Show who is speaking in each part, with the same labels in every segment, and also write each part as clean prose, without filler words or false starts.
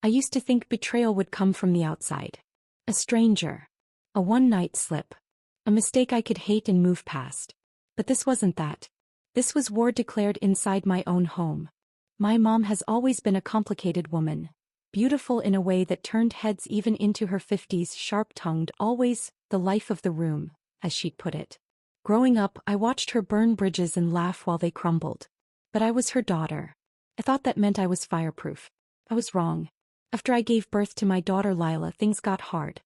Speaker 1: I used to think betrayal would come from the outside. A stranger. A one-night slip. A mistake I could hate and move past. But this wasn't that. This was war declared inside my own home. My mom has always been a complicated woman. Beautiful in a way that turned heads even into her 50s, sharp-tongued, always the life of the room, as she'd put it. Growing up, I watched her burn bridges and laugh while they crumbled. But I was her daughter. I thought that meant I was fireproof. I was wrong. After I gave birth to my daughter Lila, things got hard.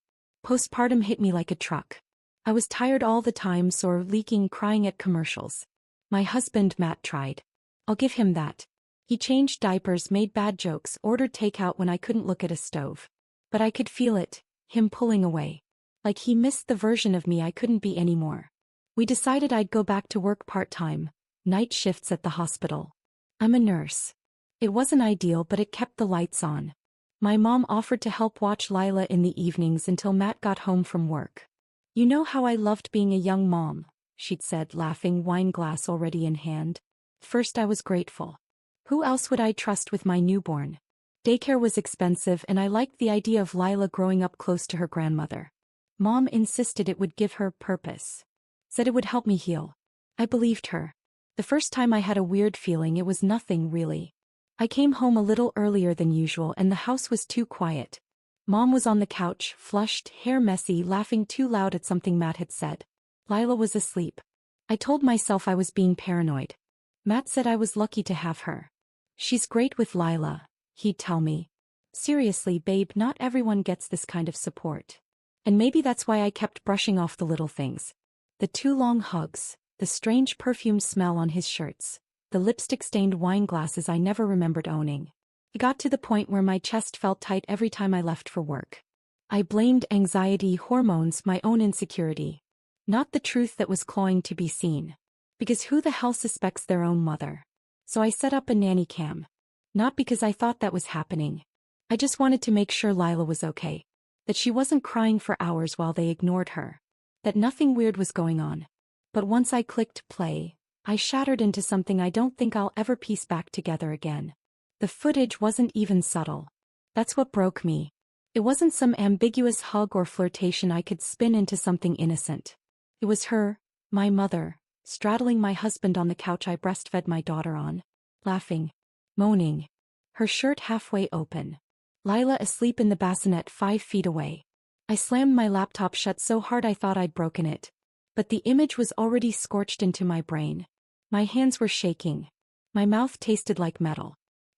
Speaker 1: Postpartum hit me like a truck. I was tired all the time, sore, leaking, crying at commercials. My husband Matt tried. I'll give him that. He changed diapers, made bad jokes, ordered takeout when I couldn't look at a stove. But I could feel it, him pulling away. Like he missed the version of me I couldn't be anymore. We decided I'd go back to work part-time, night shifts at the hospital. I'm a nurse. It wasn't ideal, but it kept the lights on. My mom offered to help watch Lila in the evenings until Matt got home from work. You know how I loved being a young mom, she'd said, laughing, wine glass already in hand. First I was grateful. Who else would I trust with my newborn? Daycare was expensive and I liked the idea of Lila growing up close to her grandmother. Mom insisted it would give her purpose. Said it would help me heal. I believed her. The first time I had a weird feeling, it was nothing really. I came home a little earlier than usual and the house was too quiet. Mom was on the couch, flushed, hair messy, laughing too loud at something Matt had said. Lila was asleep. I told myself I was being paranoid. Matt said I was lucky to have her. She's great with Lila, he'd tell me. Seriously, babe, not everyone gets this kind of support. And maybe that's why I kept brushing off the little things. The too long hugs, the strange perfume smell on his shirts, the lipstick-stained wine glasses I never remembered owning. It got to the point where my chest felt tight every time I left for work. I blamed anxiety, hormones, my own insecurity. Not the truth that was clawing to be seen. Because who the hell suspects their own mother? So I set up a nanny cam. Not because I thought that was happening. I just wanted to make sure Lila was okay. That she wasn't crying for hours while they ignored her. That nothing weird was going on. But once I clicked play, I shattered into something I don't think I'll ever piece back together again. The footage wasn't even subtle. That's what broke me. It wasn't some ambiguous hug or flirtation I could spin into something innocent. It was her, my mother, straddling my husband on the couch I breastfed my daughter on, laughing, moaning, her shirt halfway open. Lila asleep in the bassinet 5 feet away. I slammed my laptop shut so hard I thought I'd broken it. But the image was already scorched into my brain. My hands were shaking. My mouth tasted like metal.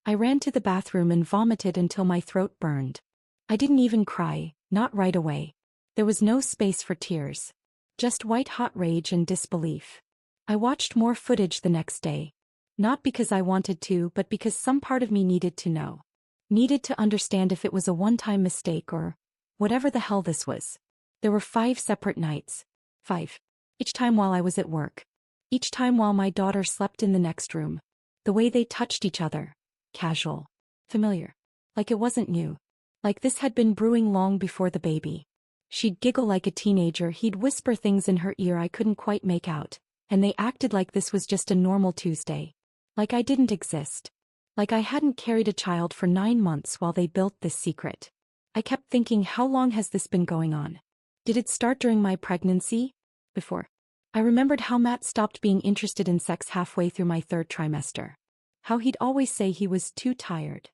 Speaker 1: I ran to the bathroom and vomited until my throat burned. I didn't even cry, not right away. There was no space for tears. Just white-hot rage and disbelief. I watched more footage the next day. Not because I wanted to, but because some part of me needed to know. Needed to understand if it was a one-time mistake or whatever the hell this was. There were 5 separate nights. 5. Each time while I was at work. Each time while my daughter slept in the next room. The way they touched each other. Casual. Familiar. Like it wasn't new. Like this had been brewing long before the baby. She'd giggle like a teenager, he'd whisper things in her ear I couldn't quite make out, and they acted like this was just a normal Tuesday. Like I didn't exist. Like I hadn't carried a child for 9 months while they built this secret. I kept thinking, how long has this been going on? Did it start during my pregnancy? Before. I remembered how Matt stopped being interested in sex halfway through my 3rd trimester. How he'd always say he was too tired.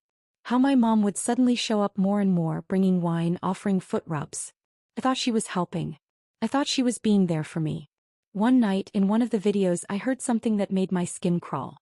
Speaker 1: How my mom would suddenly show up more and more, bringing wine, offering foot rubs. I thought she was helping. I thought she was being there for me. One night, in one of the videos, I heard something that made my skin crawl.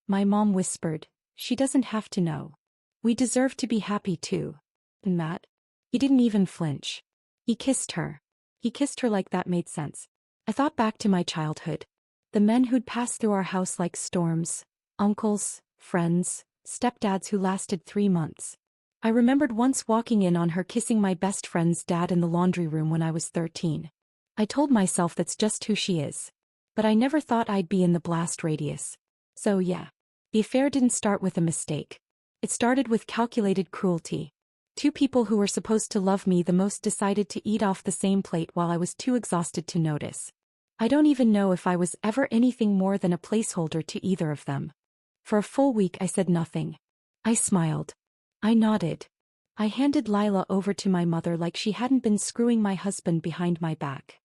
Speaker 1: My mom whispered, "She doesn't have to know. We deserve to be happy too." And Matt? He didn't even flinch. He kissed her. He kissed her like that made sense. I thought back to my childhood. The men who'd passed through our house like storms. Uncles, friends, stepdads who lasted 3 months. I remembered once walking in on her kissing my best friend's dad in the laundry room when I was 13. I told myself that's just who she is. But I never thought I'd be in the blast radius. So yeah. The affair didn't start with a mistake. It started with calculated cruelty. 2 people who were supposed to love me the most decided to eat off the same plate while I was too exhausted to notice. I don't even know if I was ever anything more than a placeholder to either of them. For a full week I said nothing. I smiled. I nodded. I handed Lila over to my mother like she hadn't been screwing my husband behind my back.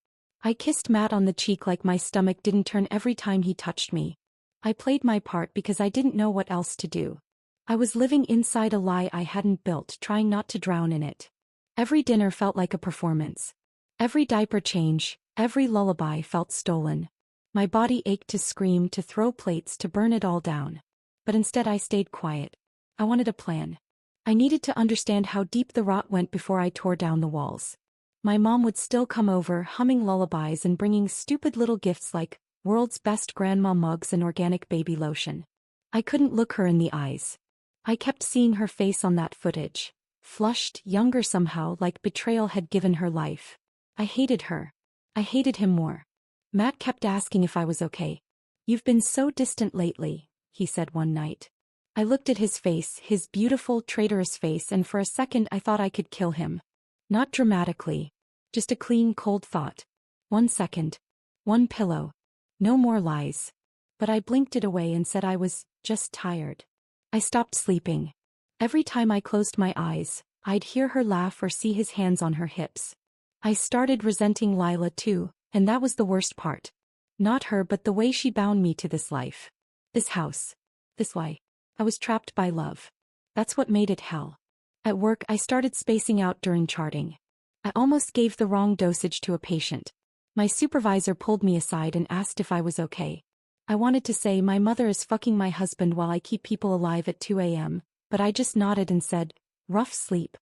Speaker 1: I kissed Matt on the cheek like my stomach didn't turn every time he touched me. I played my part because I didn't know what else to do. I was living inside a lie I hadn't built, trying not to drown in it. Every dinner felt like a performance. Every diaper change, every lullaby felt stolen. My body ached to scream, to throw plates, to burn it all down. But instead I stayed quiet. I wanted a plan. I needed to understand how deep the rot went before I tore down the walls. My mom would still come over, humming lullabies and bringing stupid little gifts like world's best grandma mugs and organic baby lotion. I couldn't look her in the eyes. I kept seeing her face on that footage. Flushed, younger somehow, like betrayal had given her life. I hated her. I hated him more. Matt kept asking if I was okay. "You've been so distant lately," he said one night. I looked at his face, his beautiful, traitorous face, and for a second I thought I could kill him. Not dramatically. Just a clean, cold thought. 1 second. 1 pillow. No more lies. But I blinked it away and said I was just tired. I stopped sleeping. Every time I closed my eyes, I'd hear her laugh or see his hands on her hips. I started resenting Lila too, and that was the worst part. Not her, but the way she bound me to this life. This house. This lie. I was trapped by love. That's what made it hell. At work, I started spacing out during charting. I almost gave the wrong dosage to a patient. My supervisor pulled me aside and asked if I was okay. I wanted to say my mother is fucking my husband while I keep people alive at 2 a.m., but I just nodded and said, "Rough sleep.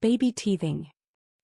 Speaker 1: Baby teething."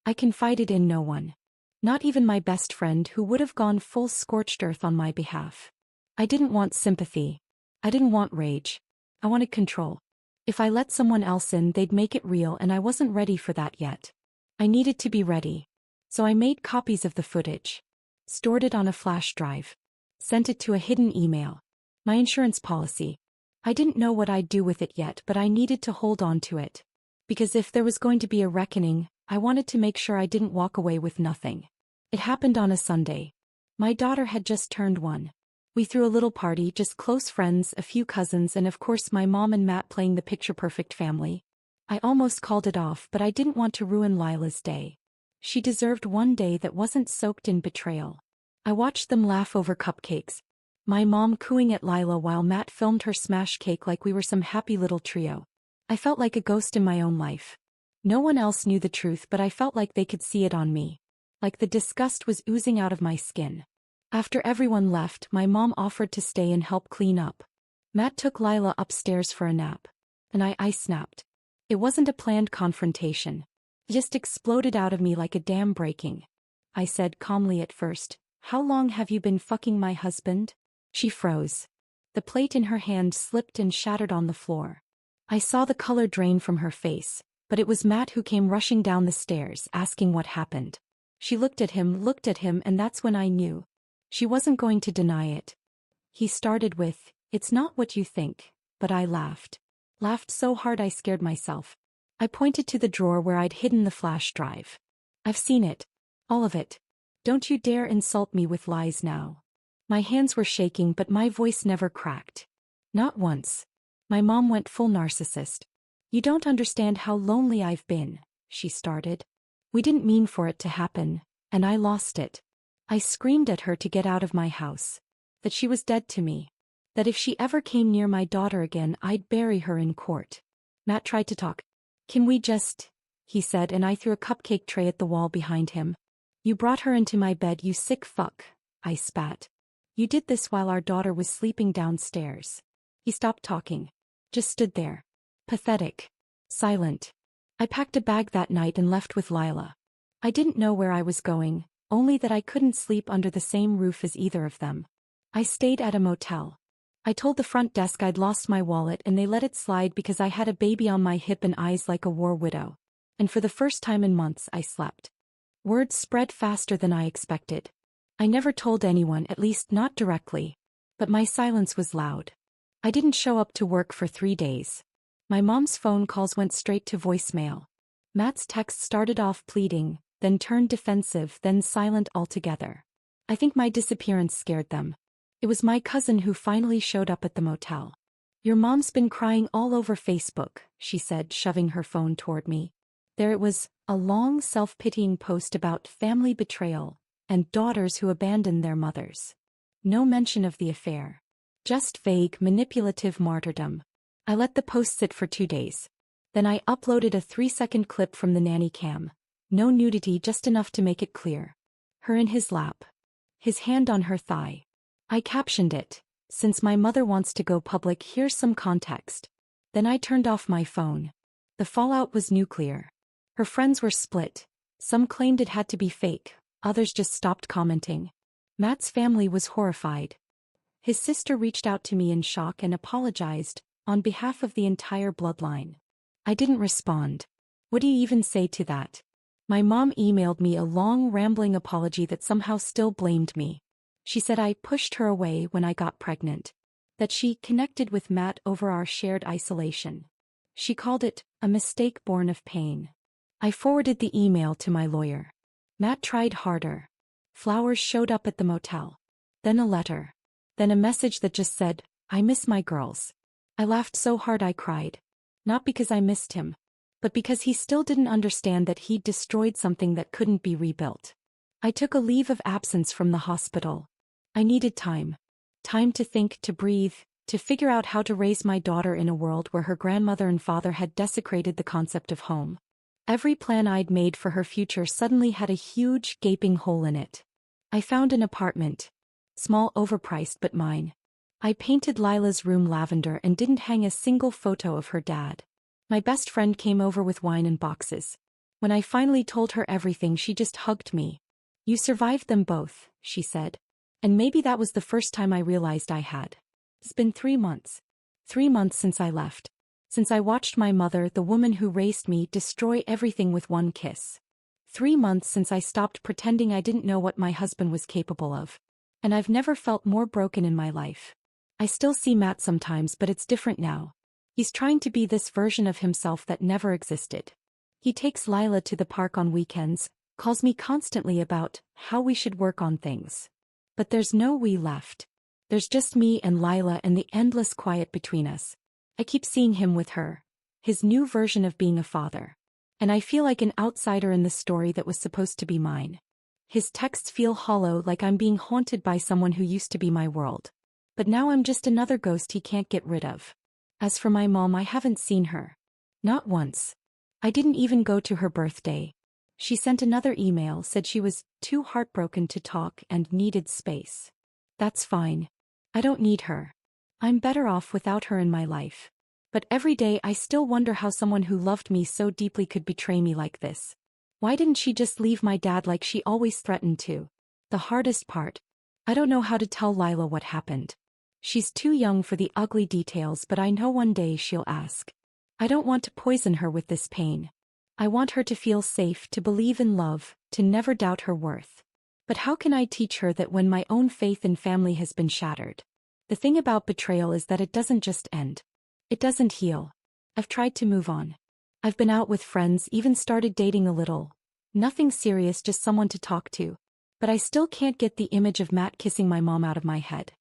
Speaker 1: I confided in no one. Not even my best friend who would have gone full scorched earth on my behalf. I didn't want sympathy. I didn't want rage. I wanted control. If I let someone else in, they'd make it real, and I wasn't ready for that yet. I needed to be ready. So I made copies of the footage. Stored it on a flash drive. Sent it to a hidden email. My insurance policy. I didn't know what I'd do with it yet, but I needed to hold on to it. Because if there was going to be a reckoning, I wanted to make sure I didn't walk away with nothing. It happened on a Sunday. My daughter had just turned 1. We threw a little party, just close friends, a few cousins, and of course my mom and Matt playing the picture-perfect family. I almost called it off, but I didn't want to ruin Lila's day. She deserved one day that wasn't soaked in betrayal. I watched them laugh over cupcakes. My mom cooing at Lila while Matt filmed her smash cake like we were some happy little trio. I felt like a ghost in my own life. No one else knew the truth, but I felt like they could see it on me. Like the disgust was oozing out of my skin. After everyone left, my mom offered to stay and help clean up. Matt took Lila upstairs for a nap. And I snapped. It wasn't a planned confrontation. It just exploded out of me like a dam breaking. I said calmly at first, "How long have you been fucking my husband?" She froze. The plate in her hand slipped and shattered on the floor. I saw the color drain from her face, but it was Matt who came rushing down the stairs, asking what happened. She looked at him, and that's when I knew. She wasn't going to deny it. He started with, "It's not what you think," but I laughed. Laughed so hard I scared myself. I pointed to the drawer where I'd hidden the flash drive. "I've seen it. All of it. Don't you dare insult me with lies now." My hands were shaking, but my voice never cracked. Not once. My mom went full narcissist. "You don't understand how lonely I've been," she started. "We didn't mean for it to happen, and I lost it." I screamed at her to get out of my house. That she was dead to me. That if she ever came near my daughter again, I'd bury her in court. Matt tried to talk. "Can we just," he said, and I threw a cupcake tray at the wall behind him. "You brought her into my bed, you sick fuck," I spat. "You did this while our daughter was sleeping downstairs." He stopped talking. Just stood there. Pathetic. Silent. I packed a bag that night and left with Lila. I didn't know where I was going, only that I couldn't sleep under the same roof as either of them. I stayed at a motel. I told the front desk I'd lost my wallet and they let it slide because I had a baby on my hip and eyes like a war widow. And for the first time in months I slept. Word spread faster than I expected. I never told anyone, at least not directly. But my silence was loud. I didn't show up to work for 3 days. My mom's phone calls went straight to voicemail. Matt's text started off pleading, then turned defensive, then silent altogether. I think my disappearance scared them. It was my cousin who finally showed up at the motel. "Your mom's been crying all over Facebook," she said, shoving her phone toward me. There it was, a long self-pitying post about family betrayal and daughters who abandon their mothers. No mention of the affair. Just vague, manipulative martyrdom. I let the post sit for 2 days. Then I uploaded a 3-second clip from the nanny cam. No nudity, just enough to make it clear. Her in his lap. His hand on her thigh. I captioned it, "Since my mother wants to go public, here's some context." Then I turned off my phone. The fallout was nuclear. Her friends were split. Some claimed it had to be fake, others just stopped commenting. Matt's family was horrified. His sister reached out to me in shock and apologized, on behalf of the entire bloodline. I didn't respond. What do you even say to that? My mom emailed me a long rambling apology that somehow still blamed me. She said I pushed her away when I got pregnant. That she connected with Matt over our shared isolation. She called it a mistake born of pain. I forwarded the email to my lawyer. Matt tried harder. Flowers showed up at the motel. Then a letter. Then a message that just said, "I miss my girls." I laughed so hard I cried. Not because I missed him, but because he still didn't understand that he'd destroyed something that couldn't be rebuilt. I took a leave of absence from the hospital. I needed time. Time to think, to breathe, to figure out how to raise my daughter in a world where her grandmother and father had desecrated the concept of home. Every plan I'd made for her future suddenly had a huge, gaping hole in it. I found an apartment. Small, overpriced, but mine. I painted Lila's room lavender and didn't hang a single photo of her dad. My best friend came over with wine and boxes. When I finally told her everything, she just hugged me. "You survived them both," she said. And maybe that was the first time I realized I had. It's been 3 months. 3 months since I left. Since I watched my mother, the woman who raised me, destroy everything with one kiss. 3 months since I stopped pretending I didn't know what my husband was capable of. And I've never felt more broken in my life. I still see Matt sometimes, but it's different now. He's trying to be this version of himself that never existed. He takes Lila to the park on weekends, calls me constantly about how we should work on things. But there's no we left. There's just me and Lila and the endless quiet between us. I keep seeing him with her. His new version of being a father. And I feel like an outsider in the story that was supposed to be mine. His texts feel hollow, like I'm being haunted by someone who used to be my world. But now I'm just another ghost he can't get rid of. As for my mom, I haven't seen her. Not once. I didn't even go to her birthday. She sent another email, said she was too heartbroken to talk and needed space. That's fine. I don't need her. I'm better off without her in my life. But every day I still wonder how someone who loved me so deeply could betray me like this. Why didn't she just leave my dad like she always threatened to? The hardest part. I don't know how to tell Lila what happened. She's too young for the ugly details, but I know one day she'll ask. I don't want to poison her with this pain. I want her to feel safe, to believe in love, to never doubt her worth. But how can I teach her that when my own faith in family has been shattered? The thing about betrayal is that it doesn't just end. It doesn't heal. I've tried to move on. I've been out with friends, even started dating a little. Nothing serious, just someone to talk to. But I still can't get the image of Matt kissing my mom out of my head.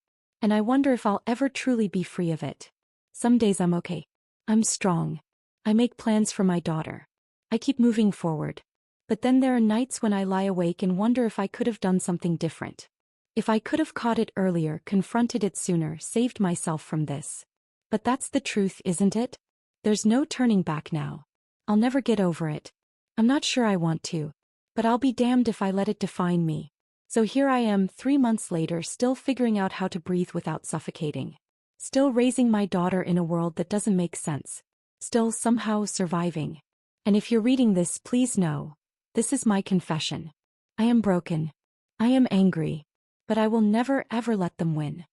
Speaker 1: And I wonder if I'll ever truly be free of it. Some days I'm okay. I'm strong. I make plans for my daughter. I keep moving forward. But then there are nights when I lie awake and wonder if I could have done something different. If I could have caught it earlier, confronted it sooner, saved myself from this. But that's the truth, isn't it? There's no turning back now. I'll never get over it. I'm not sure I want to. But I'll be damned if I let it define me. So here I am, 3 months later, still figuring out how to breathe without suffocating. Still raising my daughter in a world that doesn't make sense. Still somehow surviving. And if you're reading this, please know. This is my confession. I am broken. I am angry. But I will never ever let them win.